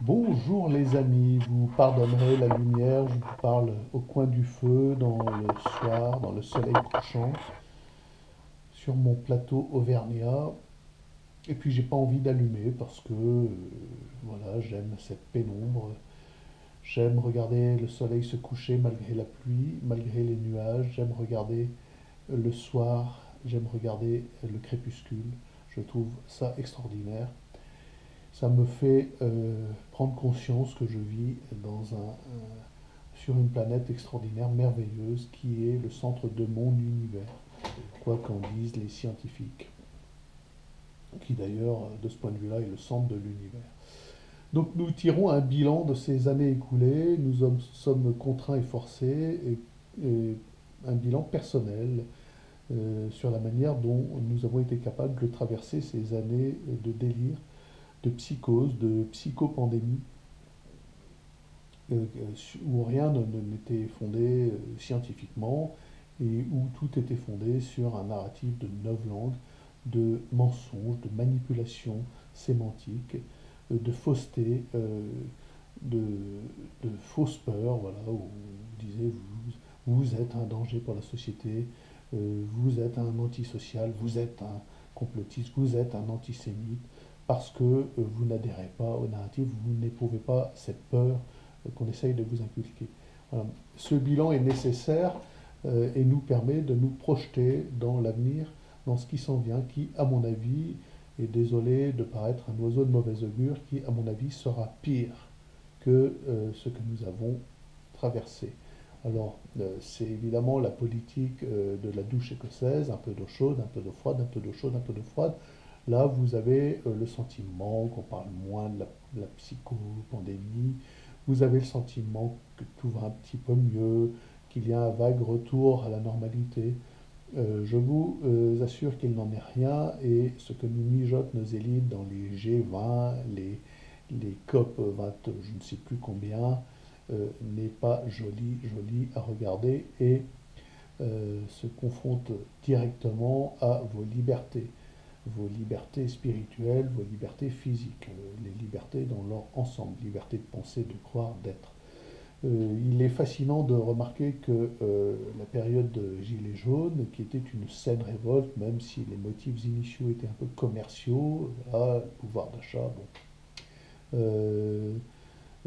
Bonjour les amis, vous pardonnerez la lumière, je vous parle au coin du feu, dans le soir, dans le soleil couchant, sur mon plateau auvergnat. Et puis j'ai pas envie d'allumer parce que voilà, j'aime cette pénombre, j'aime regarder le soleil se coucher malgré la pluie, malgré les nuages, j'aime regarder le soir, j'aime regarder le crépuscule. Je trouve ça extraordinaire. Ça me fait prendre conscience que je vis sur une planète extraordinaire, merveilleuse, qui est le centre de mon univers, quoi qu'en disent les scientifiques, qui d'ailleurs, de ce point de vue-là, est le centre de l'univers. Donc nous tirons un bilan de ces années écoulées, sommes contraints et forcés, et un bilan personnel sur la manière dont nous avons été capables de traverser ces années de délire, de psychose, de psychopandémie, où rien n'était fondé scientifiquement et où tout était fondé sur un narratif de novlangue, de mensonges, de manipulation sémantique, de fausseté, de, de fausses peurs, voilà, où on disait vous êtes un danger pour la société, vous êtes un antisocial, vous êtes un complotiste, vous êtes un antisémite, parce que vous n'adhérez pas au narratif, vous n'éprouvez pas cette peur qu'on essaye de vous inculquer. Voilà. Ce bilan est nécessaire et nous permet de nous projeter dans l'avenir, dans ce qui s'en vient, qui, à mon avis, est désolé de paraître un oiseau de mauvaise augure, qui, à mon avis, sera pire que ce que nous avons traversé. Alors, c'est évidemment la politique de la douche écossaise, un peu d'eau chaude, un peu d'eau froide, un peu d'eau chaude, un peu d'eau froide. Là, vous avez le sentiment qu'on parle moins de la psychopandémie, vous avez le sentiment que tout va un petit peu mieux, qu'il y a un vague retour à la normalité. Je vous assure qu'il n'en est rien et ce que nous mijotent nos élites dans les G20, les COP 20, je ne sais plus combien, n'est pas joli à regarder et se confronte directement à vos libertés spirituelles, vos libertés physiques, les libertés dans leur ensemble, liberté de penser, de croire, d'être. Il est fascinant de remarquer que la période de Gilets jaunes, qui était une saine révolte, même si les motifs initiaux étaient un peu commerciaux, le pouvoir d'achat, bon,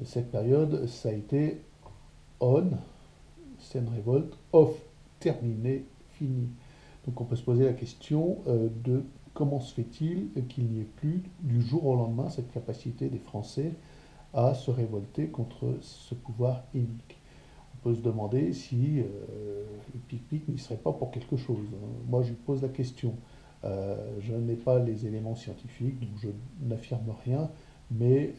cette période, ça a été on, saine révolte, off, terminé, fini. Donc on peut se poser la question de comment se fait-il qu'il n'y ait plus du jour au lendemain cette capacité des Français à se révolter contre ce pouvoir inique. On peut se demander si le pic-pic n'y serait pas pour quelque chose. Moi, je pose la question. Je n'ai pas les éléments scientifiques, donc je n'affirme rien, mais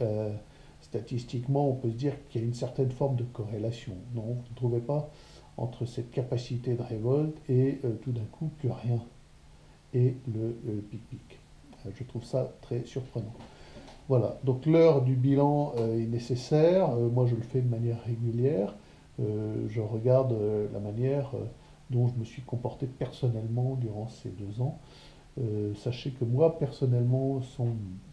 statistiquement, on peut se dire qu'il y a une certaine forme de corrélation. Non, vous ne trouvez pas entre cette capacité de révolte et tout d'un coup plus rien et le pic-pic. Je trouve ça très surprenant. Voilà, donc l'heure du bilan est nécessaire. Moi, je le fais de manière régulière. Je regarde la manière dont je me suis comporté personnellement durant ces 2 ans. Sachez que moi, personnellement, sans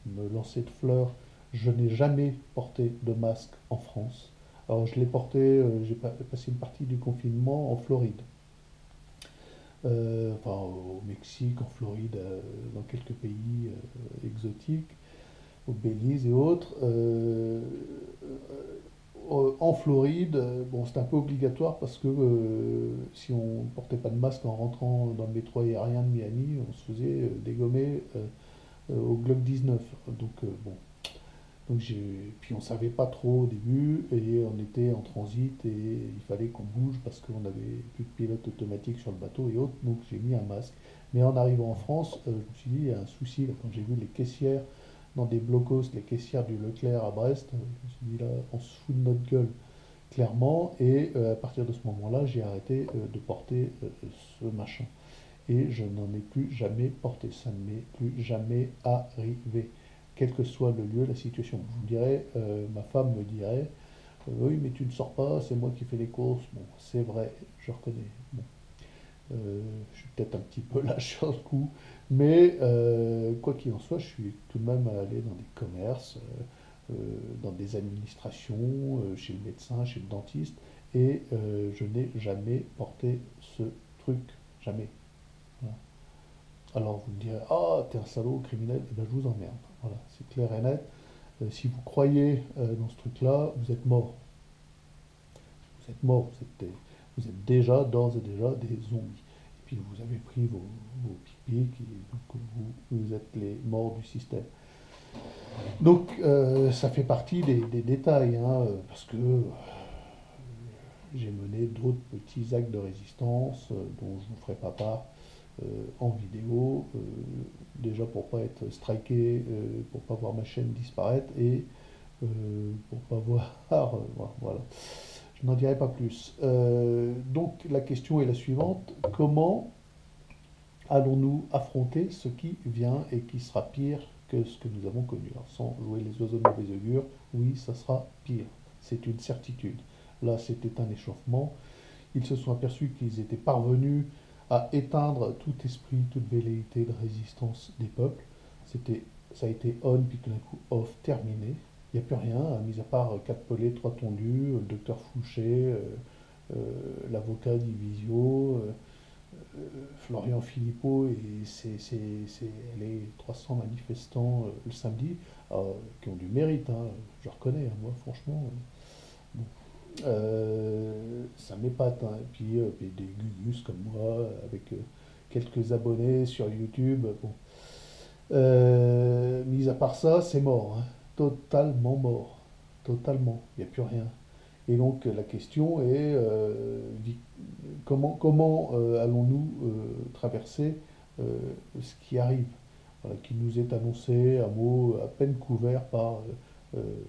me lancer de fleurs, je n'ai jamais porté de masque en France. Alors, je l'ai porté, j'ai passé une partie du confinement en Floride. Enfin, au Mexique, en Floride, dans quelques pays exotiques, au Belize et autres. En Floride, bon, c'était un peu obligatoire parce que si on ne portait pas de masque en rentrant dans le métro aérien de Miami, on se faisait dégommer au Glock 19. Donc, bon. Puis on ne savait pas trop au début et on était en transit et il fallait qu'on bouge parce qu'on n'avait plus de pilote automatique sur le bateau et autres. Donc j'ai mis un masque. Mais en arrivant en France, je me suis dit, il y a un souci là, quand j'ai vu les caissières dans des blocos, les caissières du Leclerc à Brest, je me suis dit là, on se fout de notre gueule, clairement. Et à partir de ce moment-là, j'ai arrêté de porter ce machin. Et je n'en ai plus jamais porté. Ça ne m'est plus jamais arrivé. Quel que soit le lieu, la situation. Je vous dirais, ma femme me dirait, oui, mais tu ne sors pas, c'est moi qui fais les courses. Bon, c'est vrai, je reconnais. Bon, je suis peut-être un petit peu lâche sur le coup, mais quoi qu'il en soit, je suis tout de même allé dans des commerces. dans des administrations, chez le médecin, chez le dentiste, et je n'ai jamais porté ce truc, jamais. Voilà. Alors vous me direz, ah, t'es un salaud, criminel, et bien je vous emmerde. Voilà, c'est clair et net. Si vous croyez dans ce truc-là, vous êtes mort. Vous êtes mort, vous êtes déjà, d'ores et déjà, des zombies. Et puis vous avez pris vos pics et donc vous êtes les morts du système. Donc ça fait partie des détails, hein, parce que j'ai mené d'autres petits actes de résistance dont je ne vous ferai pas part en vidéo, déjà pour pas être striké, pour pas voir ma chaîne disparaître et pour pas voir, voilà. Je n'en dirai pas plus. Donc la question est la suivante, comment allons-nous affronter ce qui vient et qui sera pire que ce que nous avons connu? Alors, sans jouer les oiseaux de mauvais augure, oui, ça sera pire. C'est une certitude. Là, c'était un échauffement. Ils se sont aperçus qu'ils étaient parvenus à éteindre tout esprit, toute velléité de résistance des peuples. Ça a été on, puis tout d'un coup off, terminé. Il n'y a plus rien, mis à part 4 pelés, 3 tondus, le docteur Fouché, l'avocat Divisio, Florian Philippot et les 300 manifestants le samedi, qui ont du mérite, hein, je reconnais, hein, moi franchement, bon, ça m'épate, hein. Et puis des gugus comme moi, avec quelques abonnés sur YouTube, bon. Mis à part ça, c'est mort, hein. Totalement mort, totalement, il n'y a plus rien. Et donc la question est comment allons-nous traverser ce qui arrive, voilà, qui nous est annoncé à mots à peine couverts par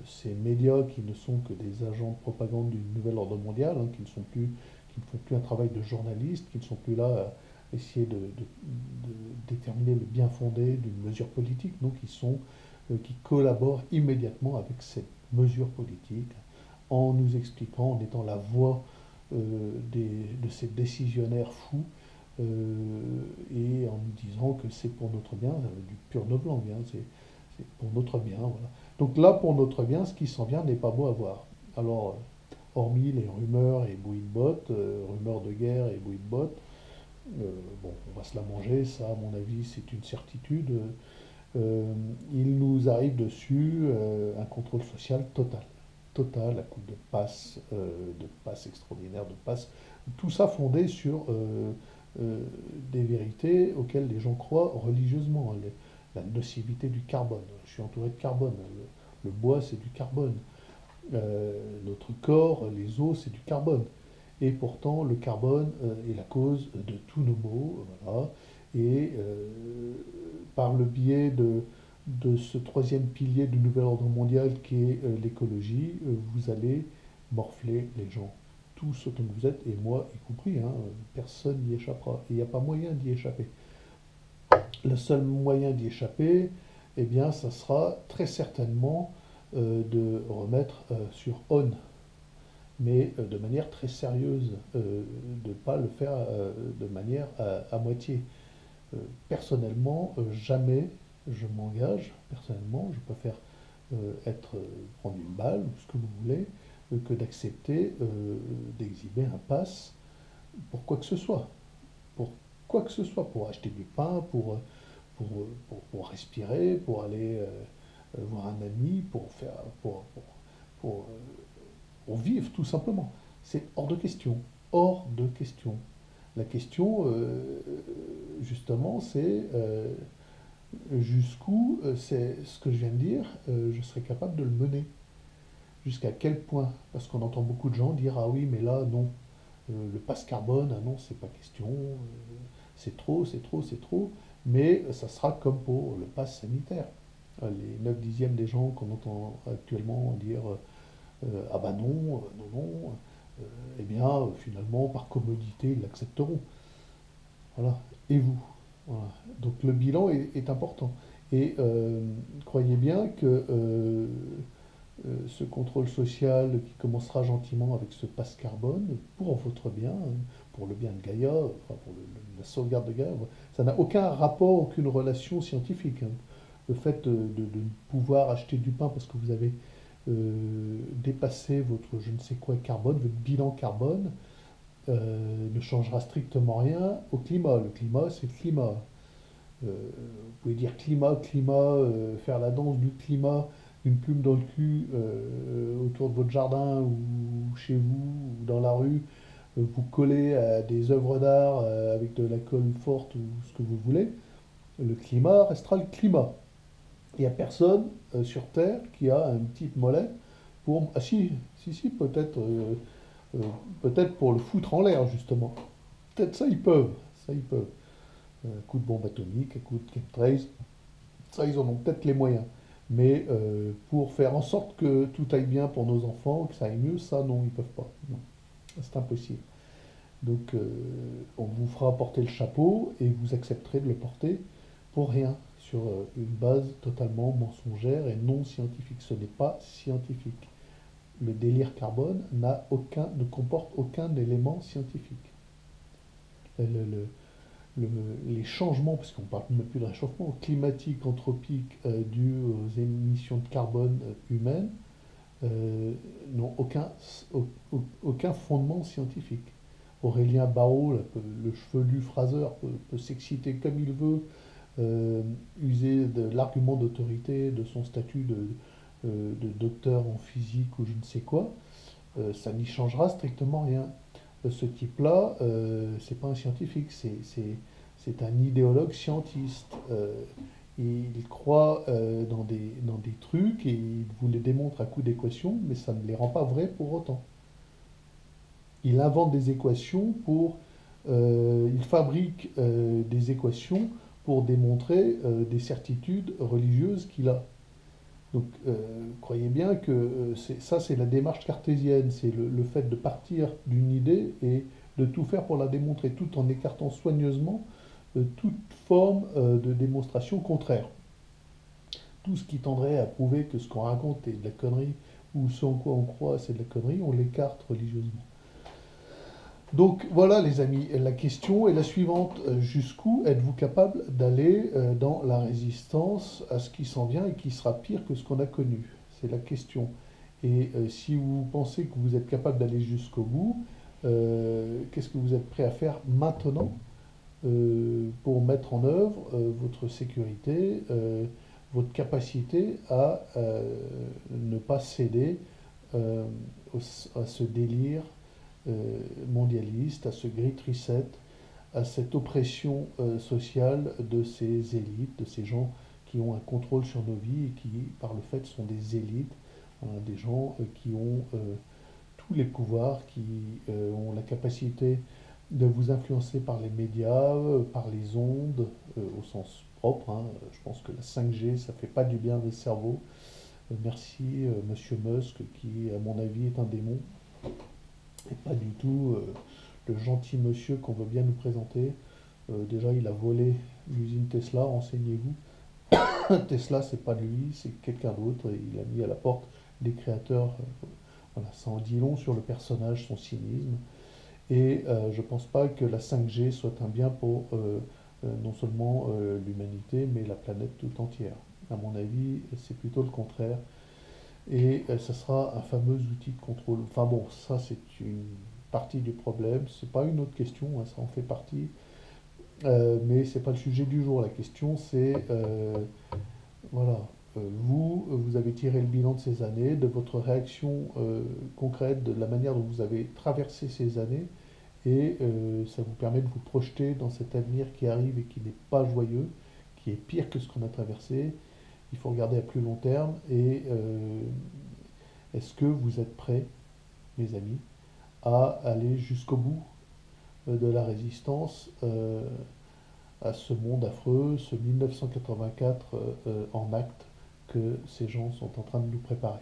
ces médias qui ne sont que des agents de propagande du nouvel ordre mondial, hein, qui ne font plus un travail de journaliste, qui ne sont plus là à essayer de déterminer le bien fondé d'une mesure politique, donc qui collaborent immédiatement avec cette mesure politique en nous expliquant, en étant la voix de ces décisionnaires fous et en nous disant que c'est pour notre bien, du pur novlangue, hein, c'est pour notre bien. Voilà. Donc là, pour notre bien, ce qui s'en vient n'est pas beau à voir. Alors, hormis les rumeurs et bruits de bottes, rumeurs de guerre et bruits de bottes, bon, on va se la manger, ça, à mon avis, c'est une certitude. Il nous arrive dessus un contrôle social total. Total, à coup de passes extraordinaires, de passes. Tout ça fondé sur des vérités auxquelles les gens croient religieusement, hein. La nocivité du carbone. Je suis entouré de carbone. Le bois, c'est du carbone. Notre corps, les os, c'est du carbone. Et pourtant, le carbone est la cause de tous nos maux. Voilà. Et par le biais de ce troisième pilier du nouvel ordre mondial qui est l'écologie, vous allez morfler les gens. Tous autant que vous êtes, et moi y compris, hein, personne n'y échappera. Et il n'y a pas moyen d'y échapper. Le seul moyen d'y échapper, eh bien, ça sera très certainement de remettre sur on, mais de manière très sérieuse, de ne pas le faire de manière à moitié. Personnellement, jamais je m'engage, personnellement, je préfère prendre une balle ou ce que vous voulez, que d'accepter d'exhiber un pass pour quoi que ce soit. Pour quoi que ce soit, pour acheter du pain, pour respirer, pour aller voir un ami, pour, euh, pour vivre tout simplement. C'est hors de question. Hors de question. La question, justement, c'est jusqu'où, c'est ce que je viens de dire, je serais capable de le mener. Jusqu'à quel point? Parce qu'on entend beaucoup de gens dire, ah oui, mais là, non. Le passe carbone, ah non, c'est pas question. C'est trop, c'est trop, c'est trop. Mais ça sera comme pour le pass sanitaire. Les 9 dixièmes des gens qu'on entend actuellement dire ah ben non, non, non, eh bien, finalement, par commodité, ils l'accepteront. Voilà. Et vous? Voilà. Donc le bilan est important. Et croyez bien que ce contrôle social qui commencera gentiment avec ce passe carbone, pour votre bien, hein, pour le bien de Gaïa, enfin pour la sauvegarde de Gaïa, ça n'a aucun rapport, aucune relation scientifique, hein. le fait de pouvoir acheter du pain parce que vous avez dépassé votre je ne sais quoi carbone, votre bilan carbone, ne changera strictement rien au climat. Le climat, c'est le climat. Vous pouvez dire climat, climat, faire la danse du climat, une plume dans le cul autour de votre jardin ou chez vous ou dans la rue, vous coller à des œuvres d'art avec de la colle forte ou ce que vous voulez. Le climat restera le climat. Il n'y a personne sur Terre qui a un petit mollet pour... Ah si, si, si, euh, peut-être pour le foutre en l'air, justement. Peut-être ça, ils peuvent. Ça, ils peuvent. Un coup de bombe atomique, un coup de chemtrails, ça, ils en ont peut-être les moyens. Mais pour faire en sorte que tout aille bien pour nos enfants, que ça aille mieux, ça, non, ils ne peuvent pas. Non, c'est impossible. Donc, on vous fera porter le chapeau et vous accepterez de le porter pour rien, sur une base totalement mensongère et non scientifique. Ce n'est pas scientifique. Le délire carbone ne comporte aucun élément scientifique. Le- le- les changements, parce qu'on ne parle même plus de réchauffement climatique, anthropique, dû aux émissions de carbone humaines, n'ont aucun fondement scientifique. Aurélien Barraud, là, le chevelu phraseur, peut s'exciter comme il veut, user de l'argument d'autorité, de son statut de docteur en physique ou je ne sais quoi, ça n'y changera strictement rien. Ce type-là, c'est pas un scientifique, c'est un idéologue scientiste. Il croit dans des trucs et il vous les démontre à coups d'équations, mais ça ne les rend pas vrais pour autant. Il invente des équations il fabrique des équations pour démontrer des certitudes religieuses qu'il a. Donc, croyez bien que ça, c'est la démarche cartésienne, c'est le fait de partir d'une idée et de tout faire pour la démontrer, tout en écartant soigneusement toute forme de démonstration contraire. Tout ce qui tendrait à prouver que ce qu'on raconte est de la connerie, ou ce en quoi on croit c'est de la connerie, on l'écarte religieusement. Donc voilà les amis, la question est la suivante. Jusqu'où êtes-vous capable d'aller dans la résistance à ce qui s'en vient et qui sera pire que ce qu'on a connu? C'est la question. Et si vous pensez que vous êtes capable d'aller jusqu'au bout, qu'est-ce que vous êtes prêt à faire maintenant pour mettre en œuvre votre sécurité, votre capacité à ne pas céder euh, à ce délire mondialiste, à ce great reset, à cette oppression sociale de ces élites, de ces gens qui ont un contrôle sur nos vies et qui, par le fait, sont des élites, hein, des gens qui ont tous les pouvoirs, qui ont la capacité de vous influencer par les médias, par les ondes, au sens propre. Hein. Je pense que la 5G, ça ne fait pas du bien au cerveau. Merci, Monsieur Musk, qui, à mon avis, est un démon et pas du tout le gentil monsieur qu'on veut bien nous présenter. Déjà, il a volé l'usine Tesla, renseignez-vous. Tesla, c'est pas lui, c'est quelqu'un d'autre. Et il a mis à la porte des créateurs. Voilà, ça en dit long sur le personnage, son cynisme. Et je pense pas que la 5G soit un bien pour non seulement l'humanité, mais la planète tout entière. À mon avis, c'est plutôt le contraire. Et ça sera un fameux outil de contrôle. Enfin bon, ça c'est une partie du problème, c'est pas une autre question, hein, ça en fait partie. Mais c'est pas le sujet du jour. La question c'est, voilà, vous avez tiré le bilan de ces années, de votre réaction concrète, de la manière dont vous avez traversé ces années, et ça vous permet de vous projeter dans cet avenir qui arrive et qui n'est pas joyeux, qui est pire que ce qu'on a traversé. Il faut regarder à plus long terme et est-ce que vous êtes prêts, mes amis, à aller jusqu'au bout de la résistance à ce monde affreux, ce 1984 en acte que ces gens sont en train de nous préparer?